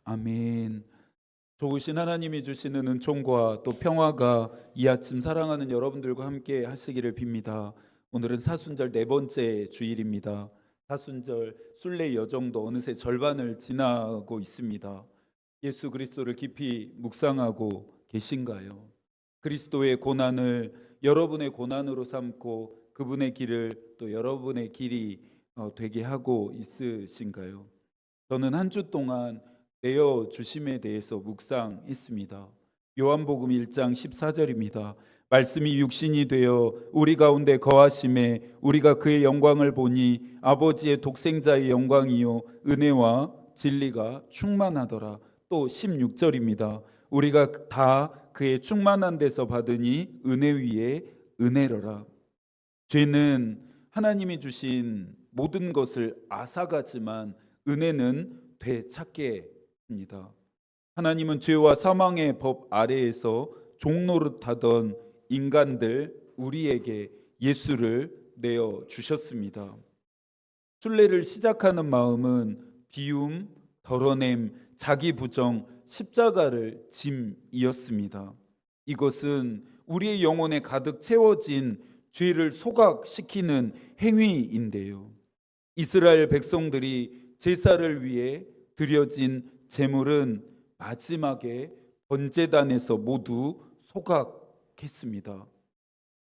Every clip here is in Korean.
아멘. 좋으신 하나님이 주시는 은총과 또 평화가 이 아침 사랑하는 여러분들과 함께 하시기를 빕니다. 오늘은 사순절 네 번째 주일입니다. 사순절 순례 여정도 어느새 절반을 지나고 있습니다. 예수 그리스도를 깊이 묵상하고 계신가요? 그리스도의 고난을 여러분의 고난으로 삼고 그분의 길을 또 여러분의 길이 되게 하고 있으신가요? 저는 한 주 동안 내어 주심에 대해서 묵상했습니다. 요한복음 1장 14절입니다. 말씀이 육신이 되어 우리 가운데 거하심에 우리가 그의 영광을 보니 아버지의 독생자의 영광이요 은혜와 진리가 충만하더라. 또 16절입니다. 우리가 다 그의 충만한 데서 받으니 은혜 위에 은혜로라. 죄는 하나님이 주신 모든 것을 앗아가지만 은혜는 되찾게 합니다. 하나님은 죄와 사망의 법 아래에서 종노릇하던 인간들 우리에게 예수를 내어 주셨습니다. 순례를 시작하는 마음은 비움, 덜어냄, 자기 부정, 십자가를 짐이었습니다. 이것은 우리의 영혼에 가득 채워진 죄를 소각시키는 행위인데요. 이스라엘 백성들이 제사를 위해 드려진 제물은 마지막에 번제단에서 모두 소각했습니다.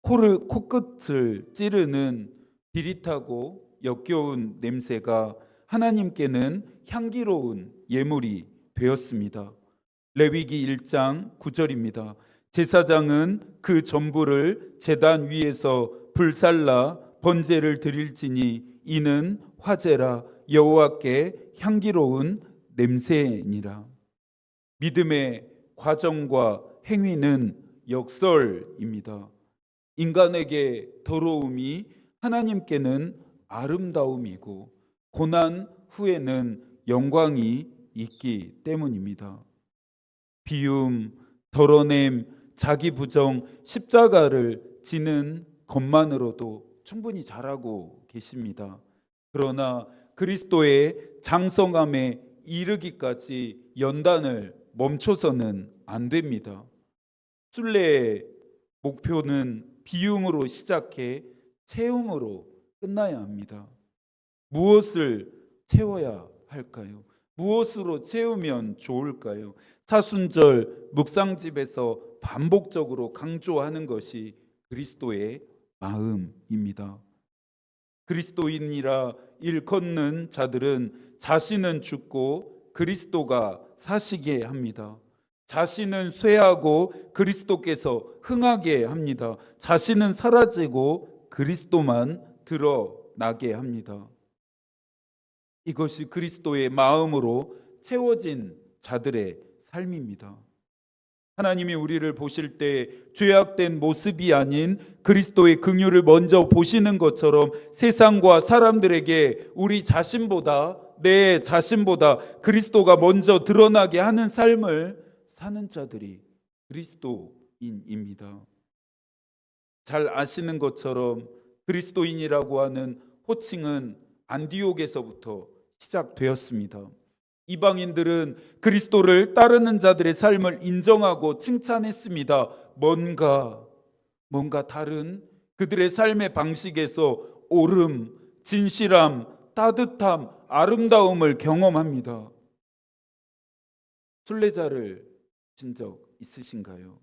코끝을 찌르는 비릿하고 역겨운 냄새가 하나님께는 향기로운 예물이 되었습니다. 레위기 1장 9절입니다. 제사장은 그 전부를 제단 위에서 불살라 번제를 드릴지니 이는 화제라 여호와께 향기로운 냄새니라. 믿음의 과정과 행위는 역설입니다. 인간에게 더러움이 하나님께는 아름다움이고 고난 후에는 영광이 있기 때문입니다. 비움, 덜어냄, 자기 부정, 십자가를 지는 것만으로도 충분히 잘하고 계십니다. 그러나 그리스도의 장성함에 이르기까지 연단을 멈춰서는 안 됩니다. 순례의 목표는 비움으로 시작해 채움으로 끝나야 합니다. 무엇을 채워야 할까요? 무엇으로 채우면 좋을까요? 사순절 묵상집에서 반복적으로 강조하는 것이 그리스도의 마음입니다. 그리스도인이라 일컫는 자들은 자신은 죽고 그리스도가 사시게 합니다. 자신은 쇠하고 그리스도께서 흥하게 합니다. 자신은 사라지고 그리스도만 드러나게 합니다. 이것이 그리스도의 마음으로 채워진 자들의 삶입니다. 하나님이 우리를 보실 때 죄악된 모습이 아닌 그리스도의 긍휼을 먼저 보시는 것처럼 세상과 사람들에게 우리 자신보다 내 자신보다 그리스도가 먼저 드러나게 하는 삶을 사는 자들이 그리스도인입니다. 잘 아시는 것처럼 그리스도인이라고 하는 호칭은 안디옥에서부터 시작되었습니다. 이방인들은 그리스도를 따르는 자들의 삶을 인정하고 칭찬했습니다. 뭔가 다른 그들의 삶의 방식에서 옳음, 진실함, 따뜻함, 아름다움을 경험합니다. 순례자를 진 적 있으신가요?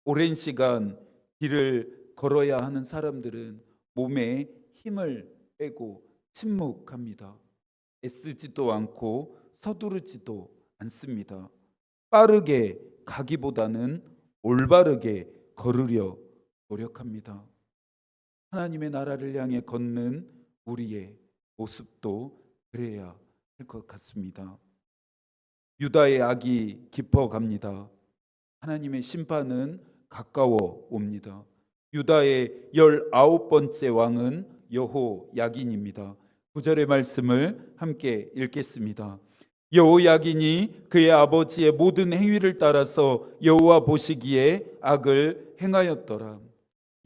오랜 시간 길을 걸어야 하는 사람들은 몸에 힘을 빼고 침묵합니다. 애쓰지도 않고 서두르지도 않습니다. 빠르게 가기보다는 올바르게 걸으려 노력합니다. 하나님의 나라를 향해 걷는 우리의 모습도 그래야 할 것 같습니다. 유다의 악이 깊어갑니다. 하나님의 심판은 가까워 옵니다. 유다의 19번째 왕은 여호야긴입니다. 9절의 말씀을 함께 읽겠습니다. 여호야긴이 그의 아버지의 모든 행위를 따라서 여호와 보시기에 악을 행하였더라.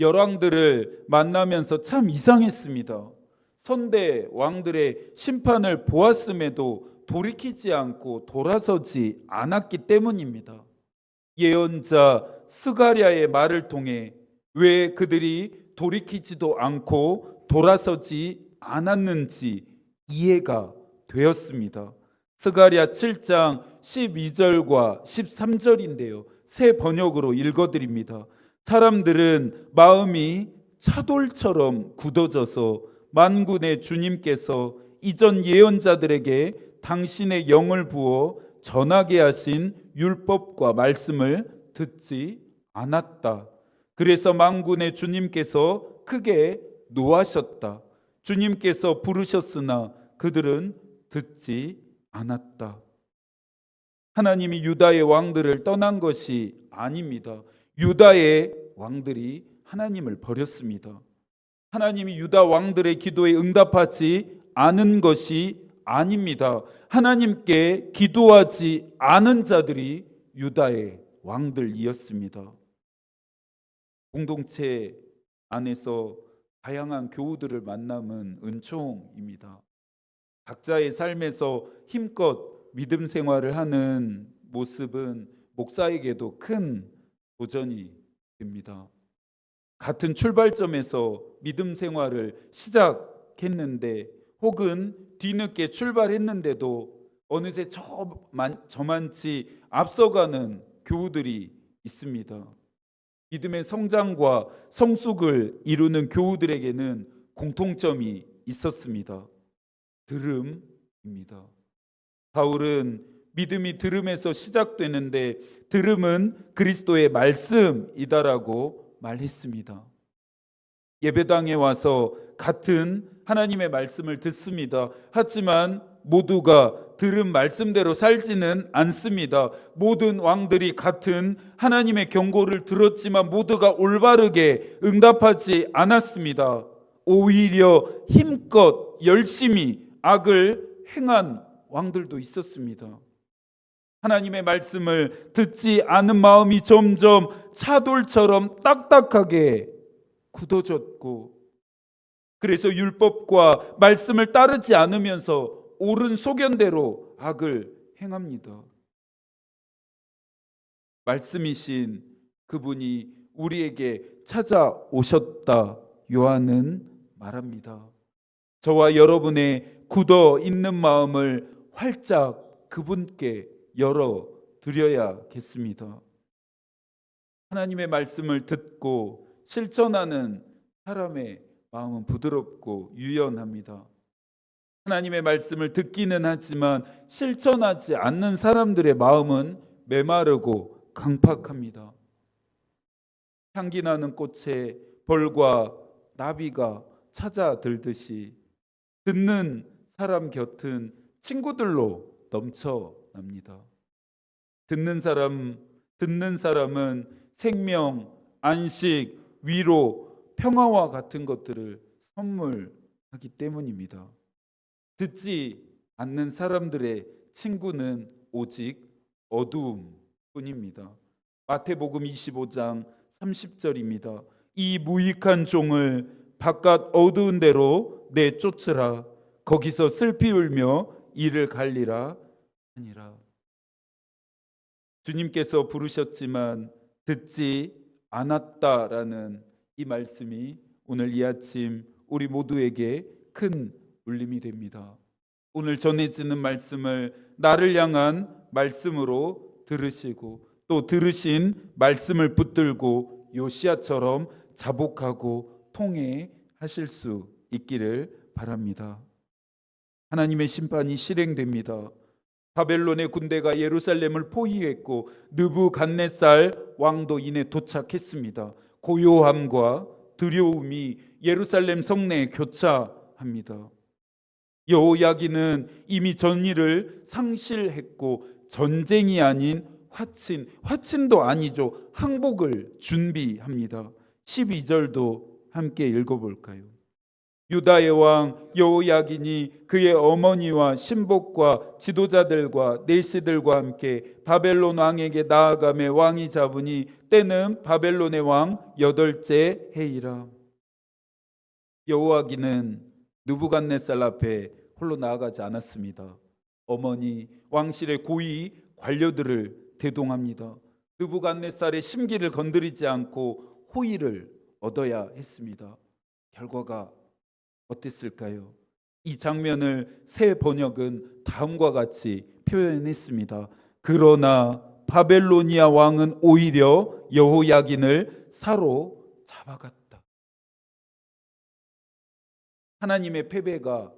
열왕들을 만나면서 참 이상했습니다. 선대 왕들의 심판을 보았음에도 돌이키지 않고 돌아서지 않았기 때문입니다. 예언자 스가랴의 말을 통해 왜 그들이 돌이키지도 않고 돌아서지 않았는지 이해가 되었습니다. 스가랴 7장 12절과 13절인데요. 새 번역으로 읽어드립니다. 사람들은 마음이 차돌처럼 굳어져서 만군의 주님께서 이전 예언자들에게 당신의 영을 부어 전하게 하신 율법과 말씀을 듣지 않았다. 그래서 만군의 주님께서 크게 노하셨다. 주님께서 부르셨으나 그들은 듣지 않았다. 하나님이 유다의 왕들을 떠난 것이 아닙니다. 유다의 왕들이 하나님을 버렸습니다. 하나님이 유다 왕들의 기도에 응답하지 않은 것이 아닙니다. 하나님께 기도하지 않은 자들이 유다의 왕들이었습니다. 공동체 안에서 다양한 교우들을 만남은 은총입니다. 각자의 삶에서 힘껏 믿음 생활을 하는 모습은 목사에게도 큰 도전이 됩니다. 같은 출발점에서 믿음 생활을 시작했는데 혹은 뒤늦게 출발했는데도 어느새 저만치 앞서가는 교우들이 있습니다. 믿음의 성장과 성숙을 이루는 교우들에게는 공통점이 있었습니다. 들음입니다. 바울은 믿음이 들음에서 시작되는데 들음은 그리스도의 말씀이다라고 말했습니다. 예배당에 와서 같은 하나님의 말씀을 듣습니다. 하지만 모두가 들은 말씀대로 살지는 않습니다. 모든 왕들이 같은 하나님의 경고를 들었지만 모두가 올바르게 응답하지 않았습니다. 오히려 힘껏 열심히 악을 행한 왕들도 있었습니다. 하나님의 말씀을 듣지 않은 마음이 점점 차돌처럼 딱딱하게 굳어졌고, 그래서 율법과 말씀을 따르지 않으면서 옳은 소견대로 악을 행합니다. 말씀이신 그분이 우리에게 찾아오셨다 요한은 말합니다. 저와 여러분의 굳어 있는 마음을 활짝 그분께 열어 드려야겠습니다. 하나님의 말씀을 듣고 실천하는 사람의 마음은 부드럽고 유연합니다. 하나님의 말씀을 듣기는 하지만 실천하지 않는 사람들의 마음은 메마르고 강팍합니다. 향기 나는 꽃에 벌과 나비가 찾아들듯이 듣는 사람 곁은 친구들로 넘쳐납니다. 듣는 사람은 생명, 안식, 위로, 평화와 같은 것들을 선물하기 때문입니다. 듣지 않는 사람들의 친구는 오직 어두움뿐입니다. 마태복음 25장 30절입니다. 이 무익한 종을 바깥 어두운 데로 내쫓으라. 거기서 슬피 울며 이를 갈리라 하니라. 주님께서 부르셨지만 듣지 않았다라는 이 말씀이 오늘 이 아침 우리 모두에게 큰 울림이 됩니다. 오늘 전해지는 말씀을 나를 향한 말씀으로 들으시고 또 들으신 말씀을 붙들고 요시야처럼 자복하고 통회하실 수 있기를 바랍니다. 하나님의 심판이 실행됩니다. 바벨론의 군대가 예루살렘을 포위했고 느부갓네살 왕도 이내 도착했습니다. 고요함과 두려움이 예루살렘 성내에 교차합니다. 여호야긴은 이미 전의를 상실했고 전쟁이 아닌 화친도 아니죠. 항복을 준비합니다. 12절도 함께 읽어볼까요? 유다의 왕 여호야긴이 그의 어머니와 신복과 지도자들과 내시들과 함께 바벨론 왕에게 나아가매 왕이 잡으니 때는 바벨론의 왕 8째 해이라. 여호야긴은 느부갓네살 앞에 홀로 나아가지 않았습니다. 어머니 왕실의 고위 관료들을 대동합니다. 느부갓네살의 심기를 건드리지 않고 호의를 얻어야 했습니다. 결과가 어땠을까요? 이 장면을 새 번역은 다음과 같이 표현했습니다. 그러나 바벨로니아 왕은 오히려 여호야긴을 사로잡아갔다. 하나님의 패배가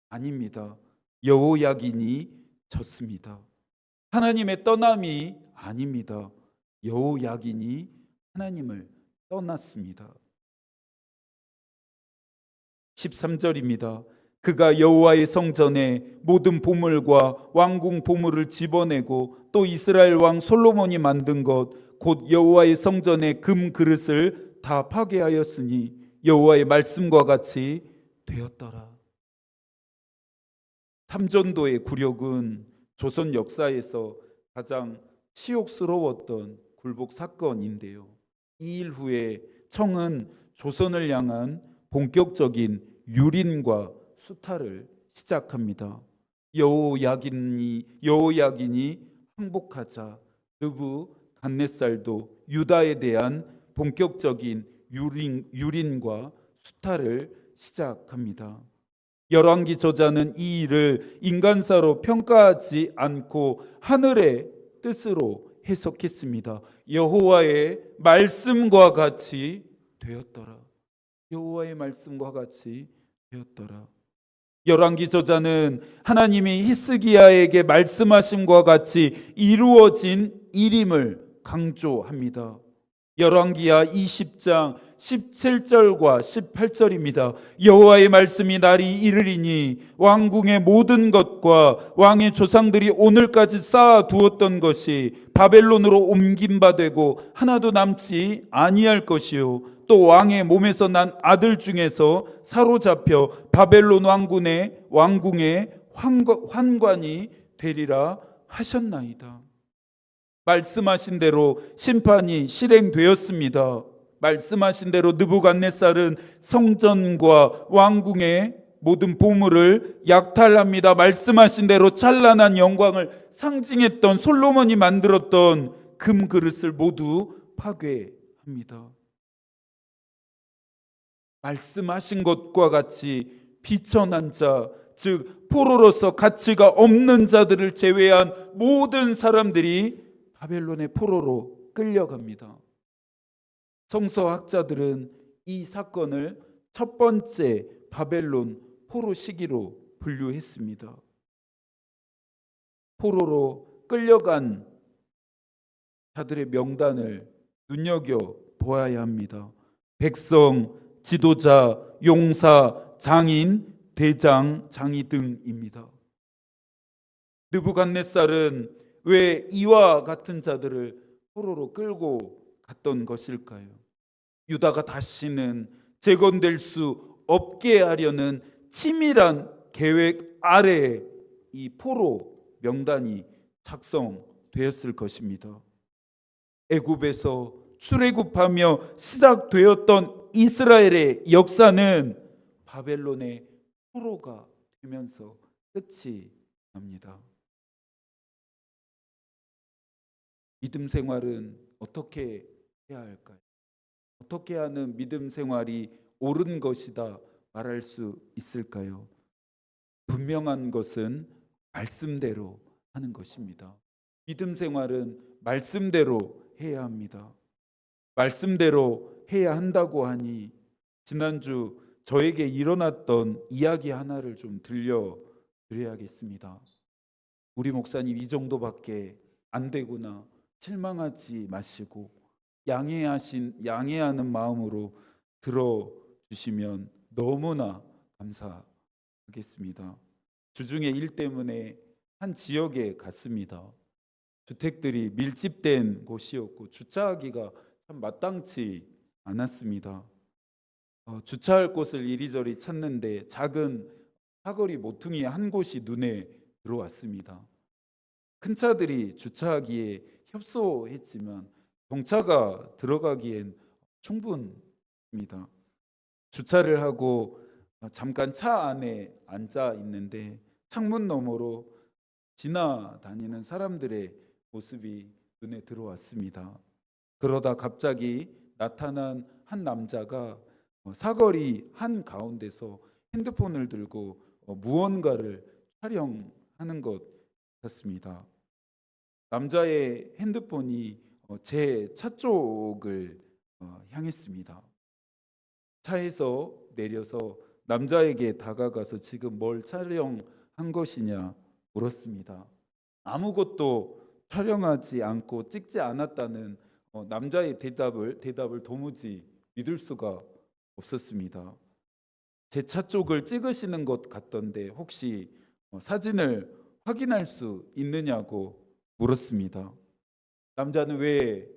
아닙니다. 여호야긴이 졌습니다. 하나님의 떠남이 아닙니다. 여호야긴이 하나님을 떠났습니다. 13절입니다. 그가 여호와의 성전에 모든 보물과 왕궁 보물을 집어내고 또 이스라엘 왕 솔로몬이 만든 것 곧 여호와의 성전의 금 그릇을 다 파괴하였으니 여호와의 말씀과 같이 되었더라. 삼전도의 굴욕은 조선 역사에서 가장 치욕스러웠던 굴복 사건인데요. 이 일 후에 청은 조선을 향한 본격적인 유린과 수탈을 시작합니다. 여호야긴이 항복하자 느부갓네살도 유다에 대한 본격적인 유린과 수탈을 시작합니다. 열왕기 저자는 이 일을 인간사로 평가하지 않고 하늘의 뜻으로 해석했습니다. 여호와의 말씀과 같이 되었더라. 여호와의 말씀과 같이 되었더라. 열왕기 저자는 하나님이 히스기야에게 말씀하심과 같이 이루어진 일임을 강조합니다. 열왕기야 20장 17절과 18절입니다. 여호와의 말씀이 날이 이르리니 왕궁의 모든 것과 왕의 조상들이 오늘까지 쌓아 두었던 것이 바벨론으로 옮긴 바 되고 하나도 남지 아니할 것이요 또 왕의 몸에서 난 아들 중에서 사로잡혀 바벨론 왕궁의 환관이 되리라 하셨나이다. 말씀하신 대로 심판이 실행되었습니다. 말씀하신 대로 느부갓네살은 성전과 왕궁의 모든 보물을 약탈합니다. 말씀하신 대로 찬란한 영광을 상징했던 솔로몬이 만들었던 금 그릇을 모두 파괴합니다. 말씀하신 것과 같이 비천한 자, 즉 포로로서 가치가 없는 자들을 제외한 모든 사람들이 바벨론의 포로로 끌려갑니다. 성서학자들은 이 사건을 첫 번째 바벨론 포로 시기로 분류했습니다. 포로로 끌려간 자들의 명단을 눈여겨 보아야 합니다. 백성, 지도자, 용사, 장인, 대장, 장이 등입니다. 느부갓네살은 왜 이와 같은 자들을 포로로 끌고 갔던 것일까요? 유다가 다시는 재건될 수 없게 하려는 치밀한 계획 아래에 이 포로 명단이 작성되었을 것입니다. 애굽에서 출애굽하며 시작되었던 이스라엘의 역사는 바벨론의 포로가 되면서 끝이 납니다. 믿음 생활은 어떻게 해야 할까요? 어떻게 하는 믿음 생활이 옳은 것이다 말할 수 있을까요? 분명한 것은 말씀대로 하는 것입니다. 믿음 생활은 말씀대로 해야 합니다. 말씀대로 해야 한다고 하니 지난주 저에게 일어났던 이야기 하나를 좀 들려드려야겠습니다. 우리 목사님 이 정도밖에 안 되구나 실망하지 마시고 양해하는 마음으로 들어주시면 너무나 감사하겠습니다. 주중에 일 때문에 한 지역에 갔습니다. 주택들이 밀집된 곳이었고 주차하기가 참 마땅치 않았습니다. 주차할 곳을 이리저리 찾는데 작은 사거리 모퉁이 한 곳이 눈에 들어왔습니다. 큰 차들이 주차하기에 협소했지만 경차가 들어가기엔 충분합니다. 주차를 하고 잠깐 차 안에 앉아 있는데 창문 너머로 지나다니는 사람들의 모습이 눈에 들어왔습니다. 그러다 갑자기 나타난 한 남자가 사거리 한 가운데서 핸드폰을 들고 무언가를 촬영하는 것 같습니다. 남자의 핸드폰이 제 차 쪽을 향했습니다. 차에서 내려서 남자에게 다가가서 지금 뭘 촬영한 것이냐 물었습니다. 아무것도 촬영하지 않고 찍지 않았다는 남자의 대답을 도무지 믿을 수가 없었습니다. 제 차 쪽을 찍으시는 것 같던데 혹시 사진을 확인할 수 있느냐고 물었습니다. 남자는 왜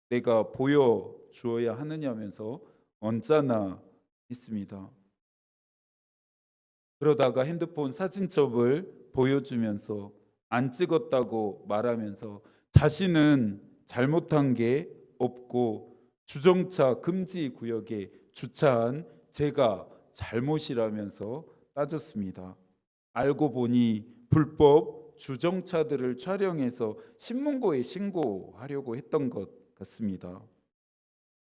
내가 보여주어야 하느냐면서 언짢아 했습니다. 그러다가 핸드폰 사진첩을 보여주면서 안 찍었다고 말하면서 자신은 잘못한 게 없고 주정차 금지 구역에 주차한 제가 잘못이라면서 따졌습니다. 알고 보니 불법 주정차들을 촬영해서 신문고에 신고하려고 했던 것 같습니다.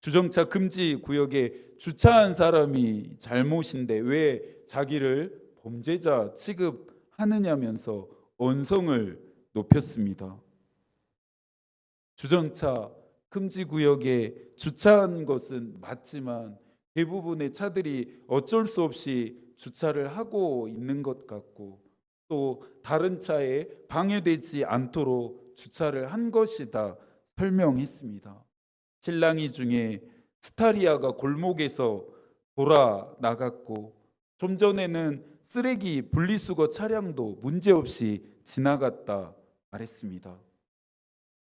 주정차 금지 구역에 주차한 사람이 잘못인데 왜 자기를 범죄자 취급하느냐면서 언성을 높였습니다. 주정차 금지 구역에 주차한 것은 맞지만 대부분의 차들이 어쩔 수 없이 주차를 하고 있는 것 같고 또 다른 차에 방해되지 않도록 주차를 한 것이다 설명했습니다. 신랑이 중에 스타리아가 골목에서 돌아 나갔고 좀 전에는 쓰레기 분리수거 차량도 문제없이 지나갔다 말했습니다.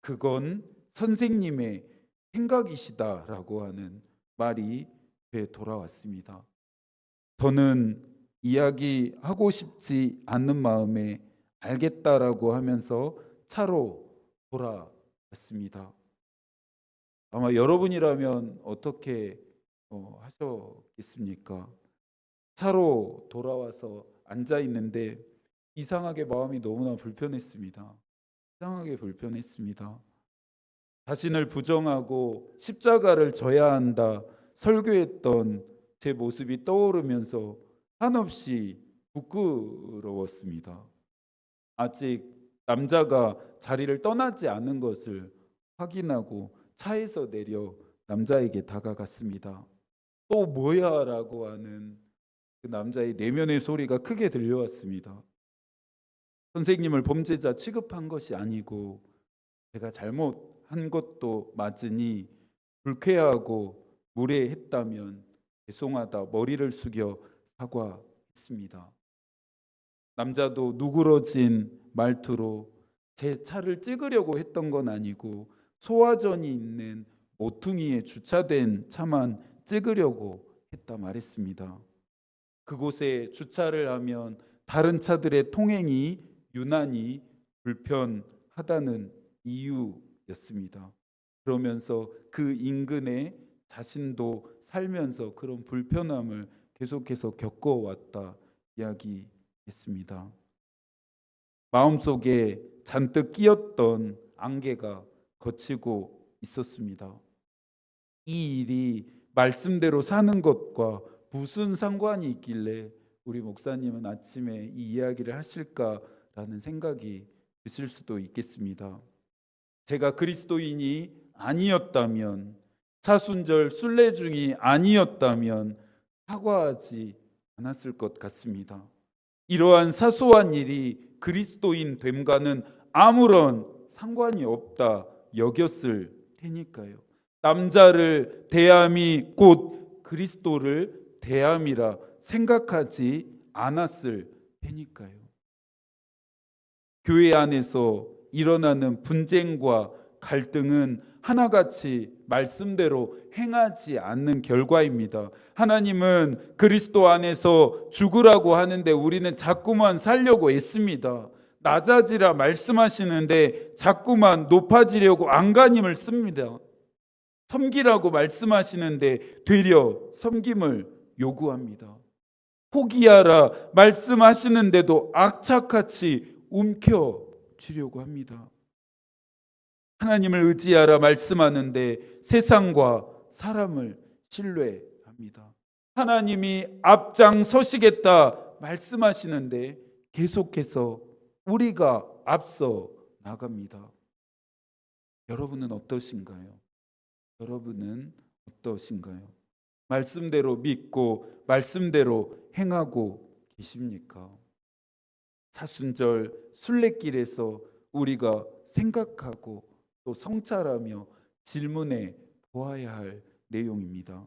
그건 선생님의 생각이시다라고 하는 말이 되돌아왔습니다. 더는 이야기하고 싶지 않는 마음에 알겠다라고 하면서 차로 돌아왔습니다. 아마 여러분이라면 어떻게 하셨겠습니까? 차로 돌아와서 앉아 있는데 이상하게 마음이 너무나 불편했습니다. 이상하게 불편했습니다. 자신을 부정하고 십자가를 져야 한다 설교했던 제 모습이 떠오르면서 한없이 부끄러웠습니다. 아직 남자가 자리를 떠나지 않은 것을 확인하고 차에서 내려 남자에게 다가갔습니다. 또 뭐야? 라고 하는 그 남자의 내면의 소리가 크게 들려왔습니다. 선생님을 범죄자 취급한 것이 아니고 제가 잘못한 것도 맞으니 불쾌하고 무례했다면 죄송하다 머리를 숙여 사과했습니다. 남자도 누그러진 말투로 제 차를 찍으려고 했던 건 아니고 소화전이 있는 모퉁이에 주차된 차만 찍으려고 했다 말했습니다. 그곳에 주차를 하면 다른 차들의 통행이 유난히 불편하다는 이유였습니다. 그러면서 그 인근에 자신도 살면서 그런 불편함을 계속해서 겪어왔다 이야기했습니다. 마음속에 잔뜩 끼었던 안개가 걷히고 있었습니다. 이 일이 말씀대로 사는 것과 무슨 상관이 있길래 우리 목사님은 아침에 이 이야기를 하실까라는 생각이 드실 수도 있겠습니다. 제가 그리스도인이 아니었다면, 사순절 순례중이 아니었다면 사과하지 않았을 것 같습니다. 이러한 사소한 일이 그리스도인 됨과는 아무런 상관이 없다 여겼을 테니까요. 남자를 대함이 곧 그리스도를 대함이라 생각하지 않았을 테니까요. 교회 안에서 일어나는 분쟁과 갈등은 하나같이 말씀대로 행하지 않는 결과입니다. 하나님은 그리스도 안에서 죽으라고 하는데 우리는 자꾸만 살려고 애씁니다. 낮아지라 말씀하시는데 자꾸만 높아지려고 안간힘을 씁니다. 섬기라고 말씀하시는데 되려 섬김을 요구합니다. 포기하라 말씀하시는데도 악착같이 움켜쥐려고 합니다. 하나님을 의지하라 말씀하는데 세상과 사람을 신뢰합니다. 하나님이 앞장서시겠다 말씀하시는데 계속해서 우리가 앞서 나갑니다. 여러분은 어떠신가요? 여러분은 어떠신가요? 말씀대로 믿고 말씀대로 행하고 계십니까? 사순절 순례길에서 우리가 생각하고 또 성찰하며 질문해 보아야 할 내용입니다.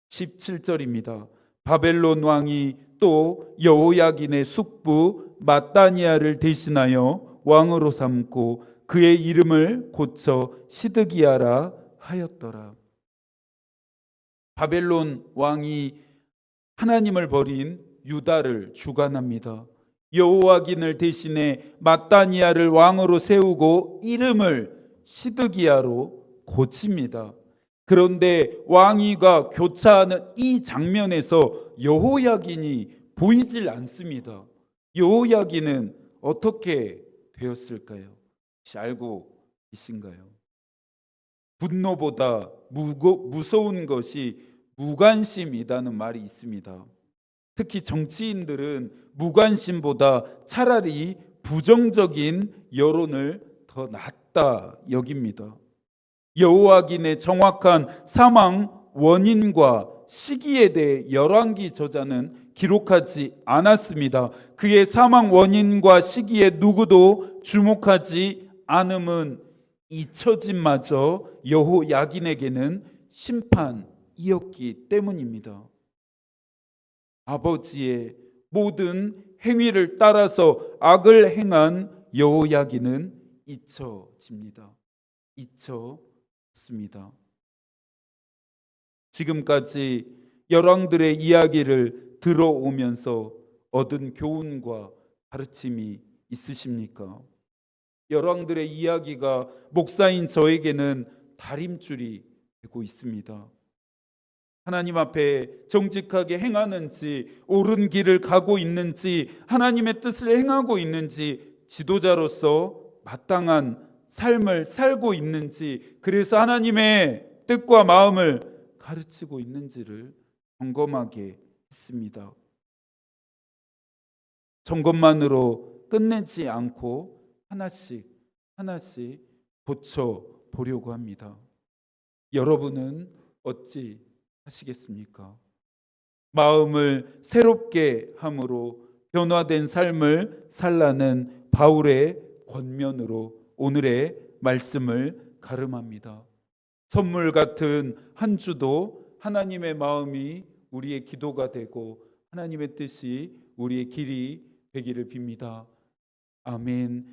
17절입니다. 바벨론 왕이 또 여호야긴의 숙부 마따니아를 대신하여 왕으로 삼고 그의 이름을 고쳐 시드기야라 하였더라. 바벨론 왕이 하나님을 버린 유다를 주관합니다. 여호야긴을 대신해 마따니아를 왕으로 세우고 이름을 시드기야로 고칩니다. 그런데 왕위가 교차하는 이 장면에서 여호야긴이 보이질 않습니다. 여호야긴은 어떻게 되었을까요? 혹시 알고 계신가요? 분노보다 무서운 것이 무관심이라는 말이 있습니다. 특히 정치인들은 무관심보다 차라리 부정적인 여론을 더 낫다 여깁니다. 여호야긴의 정확한 사망 원인과 시기에 대해 열왕기 저자는 기록하지 않았습니다. 그의 사망 원인과 시기에 누구도 주목하지 않음은 잊혀짐마저 여호야긴에게는 심판이었기 때문입니다. 아버지의 모든 행위를 따라서 악을 행한 여호야긴은 잊혀집니다. 잊혀졌습니다. 지금까지 열왕들의 이야기를 들어오면서 얻은 교훈과 가르침이 있으십니까? 열왕들의 이야기가 목사인 저에게는 다림줄이 되고 있습니다. 하나님 앞에 정직하게 행하는지, 옳은 길을 가고 있는지, 하나님의 뜻을 행하고 있는지, 지도자로서 마땅한 삶을 살고 있는지, 그래서 하나님의 뜻과 마음을 가르치고 있는지를 점검하게 했습니다. 점검만으로 끝내지 않고 하나씩 고쳐 보려고 합니다. 여러분은 어찌 하시겠습니까? 마음을 새롭게 함으로 변화된 삶을 살라는 바울의 권면으로 오늘의 말씀을 가름합니다. 선물 같은 한 주도 하나님의 마음이 우리의 기도가 되고 하나님의 뜻이 우리의 길이 되기를 빕니다. 아멘.